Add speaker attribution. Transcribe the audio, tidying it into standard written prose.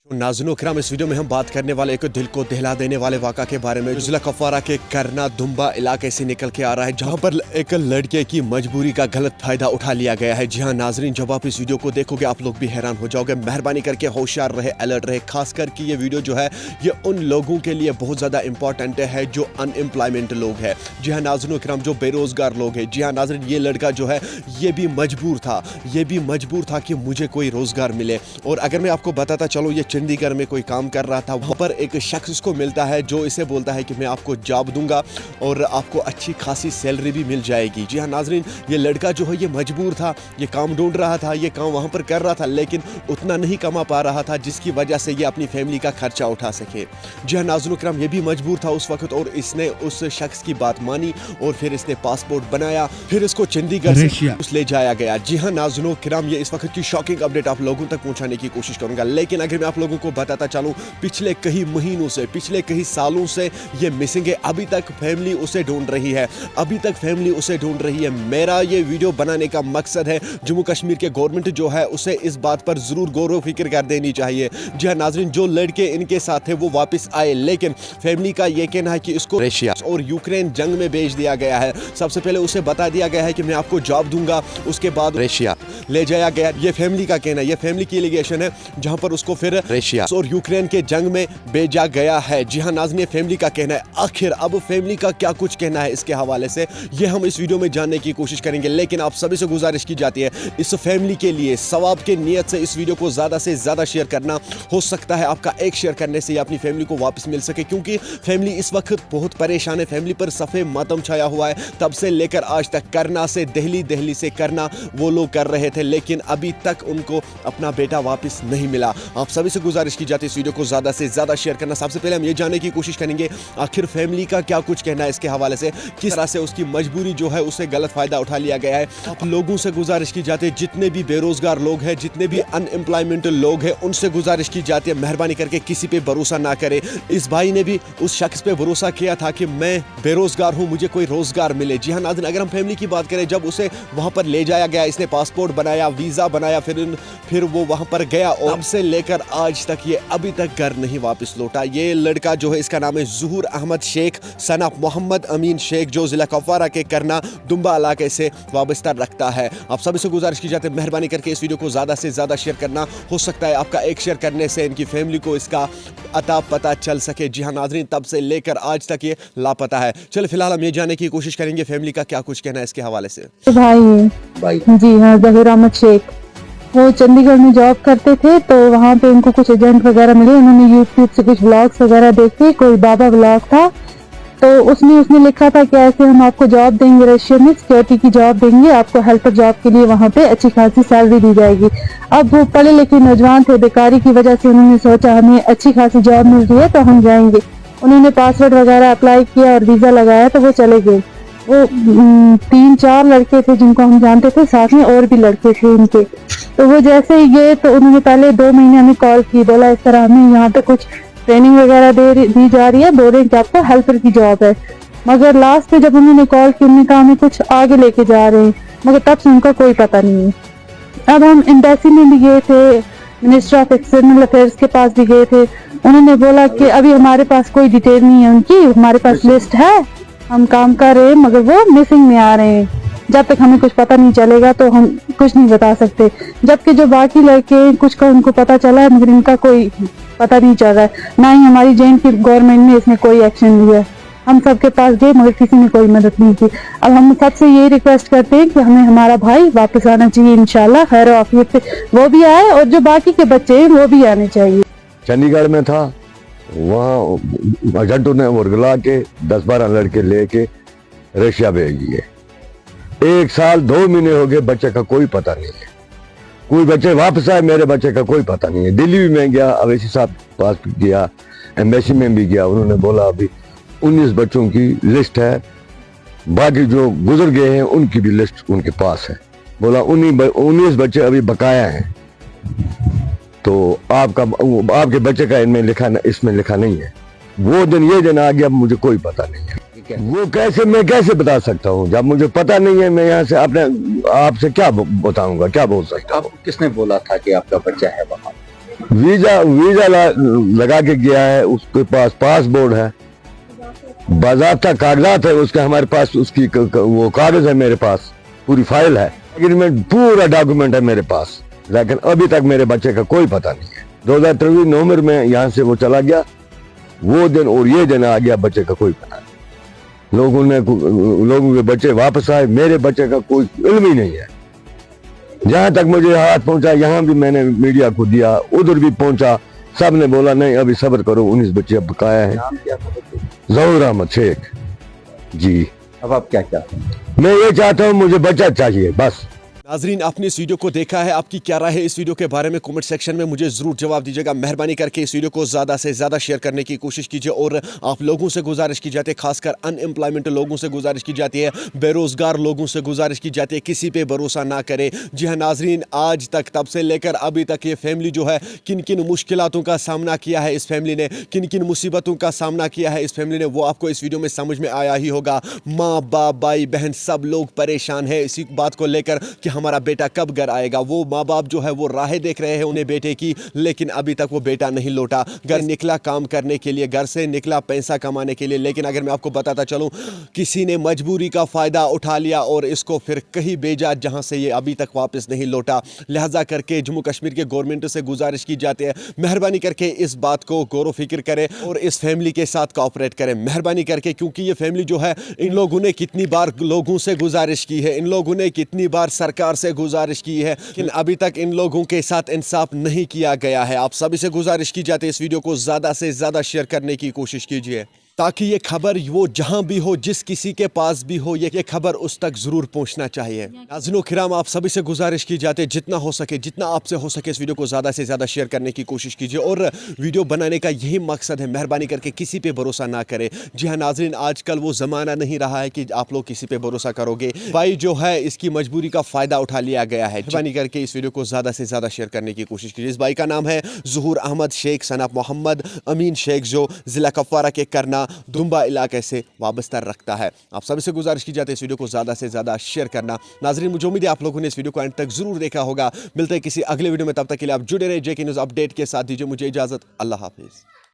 Speaker 1: तो नाज़रीन किराम, इस वीडियो में हम बात करने वाले एक दिल को दहला देने वाले वाक़ा के बारे में। जिला कुपवारा के करना दुम्बा इलाके से निकल के आ रहा है, जहां पर एक लड़के की मजबूरी का गलत फायदा उठा लिया गया है। जी हां नाज़रीन, जब आप इस वीडियो को देखोगे आप लोग भी हैरान हो जाओगे। मेहरबानी करके होशियार रहे, अलर्ट रहे। खासकर कि ये वीडियो जो है ये उन लोगों के लिए बहुत ज़्यादा इंपॉर्टेंट है जो अनएम्प्लॉयमेंट लोग हैं। जी हाँ नाज़रीन किराम, जो बेरोज़गार लोग हैं। जी हाँ नाज़रीन, ये लड़का जो है ये भी मजबूर था कि मुझे कोई रोज़गार मिले। और अगर मैं आपको बताता चलूँ, ये चंडीगढ़ में कोई काम कर रहा था। वहाँ पर एक शख्स को मिलता है जो इसे बोलता है कि मैं आपको जॉब दूंगा और आपको अच्छी खासी सैलरी भी मिल जाएगी। जी हाँ नाज़रीन, ये लड़का जो है ये मजबूर था, ये काम ढूंढ रहा था, ये काम वहाँ पर कर रहा था, लेकिन उतना नहीं कमा पा रहा था जिसकी वजह से ये अपनी फैमिली का खर्चा उठा सके। जी हाँ नाज़रीन किराम, ये भी मजबूर था उस वक्त और इसने उस शख्स की बात मानी और फिर इसने पासपोर्ट बनाया, फिर इसको चंडीगढ़ से ले जाया गया। जी हाँ नाज़रीन किराम, ये इस वक्त की शॉकिंग अपडेट आप लोगों तक पहुँचाने की कोशिश करूँगा। लेकिन अगर मैं आप लोगों को बताता चलूं, पिछले कई महीनों से, पिछले कई सालों से ये मिसिंग है। अभी तक फैमिली उसे ढूंढ रही है। मेरा ये वीडियो बनाने का मकसद है जम्मू कश्मीर के गवर्नमेंट जो है उसे इस बात पर जरूर गौर व फिक्र कर देनी चाहिए। जी हाँ नाज़रीन, जो लड़के इनके साथ थे वो वापस आए, लेकिन फैमिली का ये कहना है कि इसको रशिया और यूक्रेन जंग में भेज दिया गया है। सबसे पहले उसे बता दिया गया है कि मैं आपको जॉब दूंगा, उसके बाद रशिया ले जाया गया। ये फैमिली का कहना है, ये फैमिली की एलिगेशन है, जहां पर उसको फिर रशिया और यूक्रेन के जंग में भेजा गया है। जी हाँ नाज़रीन, ये फैमिली का कहना है। आखिर अब फैमिली का क्या कुछ कहना है इसके हवाले से, ये हम इस वीडियो में जानने की कोशिश करेंगे। लेकिन आप सभी से गुजारिश की जाती है इस फैमिली के लिए सवाब के नियत से इस वीडियो को ज़्यादा से ज़्यादा शेयर करना। हो सकता है आपका एक शेयर करने से अपनी फैमिली को वापस मिल सके, क्योंकि फैमिली इस वक्त बहुत परेशान है। फैमिली पर सफ़ेद मातम छाया हुआ है, तब से लेकर आज तक। करना से दिल्ली से करना वो लोग कर रहे थे, लेकिन अभी तक उनको अपना बेटा वापस नहीं मिला। आप सभी से गुजारिश की जाती है इस वीडियो को ज़्यादा से ज़्यादा शेयर करना। सबसे पहले हम ये जानने की कोशिश करेंगे आखिर फैमिली का क्या कुछ कहना है इसके हवाले से, किस तरह से उसकी मजबूरी जो है उसे गलत फायदा उठा लिया गया है। आप लोगों से गुजारिश की जाती है, जितने भी बेरोजगार लोग हैं, जितने भी अनएम्प्लॉयमेंट लोग हैं, उनसे गुजारिश की जाती है मेहरबानी करके किसी पे भरोसा ना करें। इस भाई ने भी उस शख्स पे भरोसा किया था कि मैं बेरोजगार हूँ, मुझे कोई रोजगार मिले। जी हाँ नाज़रीन, अगर हम फैमिली की बात करें, जब उसे वहाँ पर ले जाया गया, इसने पासपोर्ट बनाया, वीज़ा बनाया, फिर वो वहाँ पर गया और तब से लेकर आज तक ये अभी तक घर नहीं वापस लौटा। ये लड़का जो है इसका नाम है ज़ुहूर अहमद शेख सन ऑफ मोहम्मद अमीन शेख, जो जिला कुपवारा के करना दुम्बा इलाके से वाबस्ता रखता है। आप सभी से गुजारिश की जाती है मेहरबानी करके इस वीडियो को ज़्यादा से ज़्यादा शेयर करना। हो सकता है आपका एक शेयर करने से इनकी फैमिली को इसका अता पता चल सके। जी हाँ नाज़रीन, तब से लेकर आज तक ये लापता है। चलो फिलहाल हम ये जानने की कोशिश करेंगे फैमिली का क्या कुछ कहना है इसके हवाले से।
Speaker 2: भाई जी हाँ, ज़ुहूर अहमद शेख वो चंडीगढ़ में जॉब करते थे, तो वहाँ पे उनको कुछ एजेंट वगैरह मिले। उन्होंने यूट्यूब से कुछ व्लॉग्स वगैरह देखे, कोई बाबा व्लॉग था, तो उसने लिखा था कि ऐसे हम आपको जॉब देंगे, रशिया में सिक्योरिटी की जॉब देंगे आपको, हेल्पर जॉब के लिए वहाँ पे अच्छी खासी सैलरी दी जाएगी। अब वो पढ़े लिखे नौजवान थे, बेकारी की वजह से उन्होंने सोचा हमें अच्छी खासी जॉब मिल रही है तो हम जाएंगे। उन्होंने पासपोर्ट वगैरह अप्लाई किया और वीज़ा लगाया तो वो चले गए। वो 3-4 लड़के थे जिनको हम जानते थे, साथ में और भी लड़के थे उनके। तो वो जैसे ही गए तो उन्होंने पहले 2 महीने हमें कॉल की, बोला इस तरह हमें यहाँ पे कुछ ट्रेनिंग वगैरह दी जा रही है, बोल रहे हैं कि आपको हेल्पर की जॉब है। मगर लास्ट में जब उन्होंने कॉल की, उन्होंने कहा हमें कुछ आगे लेके जा रहे हैं, मगर तब से उनका कोई पता नहीं है। अब हम एम्बेसी में भी गए थे, मिनिस्टर ऑफ एक्सटर्नल अफेयर्स के पास भी गए थे। उन्होंने बोला कि अभी हमारे पास कोई डिटेल नहीं है उनकी, हमारे पास लिस्ट है, हम काम कर रहे हैं, मगर वो मिसिंग में आ रहे हैं। जब तक हमें कुछ पता नहीं चलेगा तो हम कुछ नहीं बता सकते। जबकि जो बाकी लड़के कुछ का उनको पता चला है, मगर इनका कोई पता नहीं चल रहा है। ना ही हमारी जैन की गवर्नमेंट ने इसमें कोई एक्शन लिया। हम सबके पास गए मगर किसी ने कोई मदद नहीं की। अब हम सबसे ये रिक्वेस्ट करते हैं कि हमें हमारा भाई वापस आना चाहिए, इंशाल्लाह खैर आफियत से वो भी आए और जो बाकी के बच्चे हैं वो भी आने चाहिए।
Speaker 3: चंडीगढ़ में था, वहाँ एजेंटों ने वर्गला के 10-12 लड़के लेके रशिया भेज दिए। 1 साल 2 महीने हो गए, बच्चे का कोई पता नहीं है। कोई बच्चे वापस आए, मेरे बच्चे का कोई पता नहीं है। दिल्ली भी मैं गया, अवैसी साहब पास गया, एम्बेसी में भी गया, उन्होंने बोला अभी 19 बच्चों की लिस्ट है, बाकी जो गुजर गए हैं उनकी भी लिस्ट उनके पास है। बोला 19 बच्चे अभी बकाया हैं, तो आपके बच्चे का इसमें लिखा नहीं है। वो दिन ये दिन आ गया, अब मुझे कोई पता नहीं है। वो मैं कैसे बता सकता हूँ जब मुझे पता नहीं है। मैं यहाँ से आपसे क्या बताऊंगा, क्या बोल सकता हूँ।
Speaker 4: किसने बोला था कि आपका बच्चा है वहाँ?
Speaker 3: वीजा वीजा लगा के गया है, उसके पास पासपोर्ट है, बाज़ाब्ता कागजात है उसका, हमारे पास उसकी वो कागज है, मेरे पास पूरी फाइल है, एग्रीमेंट पूरा डॉक्यूमेंट है मेरे पास, लेकिन अभी तक मेरे बच्चे का कोई पता नहीं है। 2023 नवंबर में यहाँ से वो चला गया, वो दिन और ये दिन आ गया, बच्चे का कोई पता नहीं। लोगों के बच्चे वापस आए, मेरे बच्चे का कोई इल्म ही नहीं है। जहां तक मुझे हाथ पहुंचा, यहाँ भी मैंने मीडिया को दिया, उधर भी पहुंचा, सब ने बोला नहीं अभी सब्र करो, 19 बच्चे अब बकाया है। जहूर अहमद शेख जी।
Speaker 4: अब आप क्या चाहते हैं?
Speaker 3: मैं ये चाहता हूँ मुझे बच्चा चाहिए बस।
Speaker 1: नाजरीन, आपने इस वीडियो को देखा है, आपकी क्या राय है इस वीडियो के बारे में कमेंट सेक्शन में मुझे जरूर जवाब दीजिएगा। मेहरबानी करके इस वीडियो को ज़्यादा से ज़्यादा शेयर करने की कोशिश कीजिए और आप लोगों से गुजारिश की जाती है, खासकर अनएम्प्लॉयमेंट लोगों से गुजारिश की जाती है, बेरोज़गार लोगों से गुजारिश की जाती है, किसी पे भरोसा ना करें। जी हाँ नाजरीन, आज तक तब से लेकर अभी तक ये फैमिली जो है किन किन मुश्किलातों का सामना किया है, इस फैमिली ने किन किन मुसीबतों का सामना किया है इस फैमिली ने, वो आपको इस वीडियो में समझ में आया ही होगा। माँ बाप भाई बहन सब लोग परेशान है इसी बात को लेकर कि हमारा बेटा कब घर आएगा। वो माँ बाप जो है वो राहें देख रहे हैं उन्हें बेटे की, लेकिन अभी तक वो बेटा नहीं लौटा। घर निकला काम करने के लिए, घर से निकला पैसा कमाने के लिए, लेकिन अगर मैं आपको बताता चलूं, किसी ने मजबूरी का फ़ायदा उठा लिया और इसको फिर कहीं भेजा जहां से ये अभी तक वापस नहीं लौटा। लिहाजा करके जम्मू कश्मीर के गवर्नमेंट से गुजारिश की जाती है, मेहरबानी करके इस बात को गौर फिक्र करें और इस फैमिली के साथ कोऑपरेट करें मेहरबानी करके, क्योंकि ये फैमिली जो है, इन लोगों ने कितनी बार लोगों से गुजारिश की है, इन लोगों ने कितनी बार सरकार से गुजारिश की है, लेकिन अभी तक इन लोगों के साथ इंसाफ नहीं किया गया है। आप सभी से गुजारिश की जाती है इस वीडियो को ज़्यादा से ज़्यादा शेयर करने की कोशिश कीजिए, ताकि ये खबर वो जहां भी हो, जिस किसी के पास भी हो, ये खबर उस तक जरूर पहुंचना चाहिए। नाज़रीन किराम, आप सभी से गुजारिश की जाती है, जितना हो सके, जितना आपसे हो सके, इस वीडियो को ज़्यादा से ज़्यादा शेयर करने की कोशिश कीजिए और वीडियो बनाने का यही मकसद है, मेहरबानी करके किसी पे भरोसा ना करें। जी हाँ नाज़रीन, आजकल वो ज़माना नहीं रहा है कि आप लोग किसी पे भरोसा करोगे। भाई जो है इसकी मजबूरी का फ़ायदा उठा लिया गया है। मेहरबानी करके इस वीडियो को ज़्यादा से ज़्यादा शेयर करने की कोशिश कीजिए। इस भाई का नाम है ज़हूर अहमद शेख सनफ मोहम्मद अमीन शेख, जो ज़िला कुपवारा के करना दुम्बा कैसे वाबस्ता रखता है। आप सभी से गुजारिश की जाती है इस वीडियो को ज़्यादा से ज़्यादा शेयर करना। नाज़रीन, मुझे उम्मीद है आप लोगों ने इस वीडियो को एंड तक जरूर देखा होगा। मिलते हैं किसी अगले वीडियो में, तब तक के लिए आप जुड़े रहे जेके न्यूज़ अपडेट के साथ। दीजिए मुझे इजाज़त, अल्लाह हाफिज़।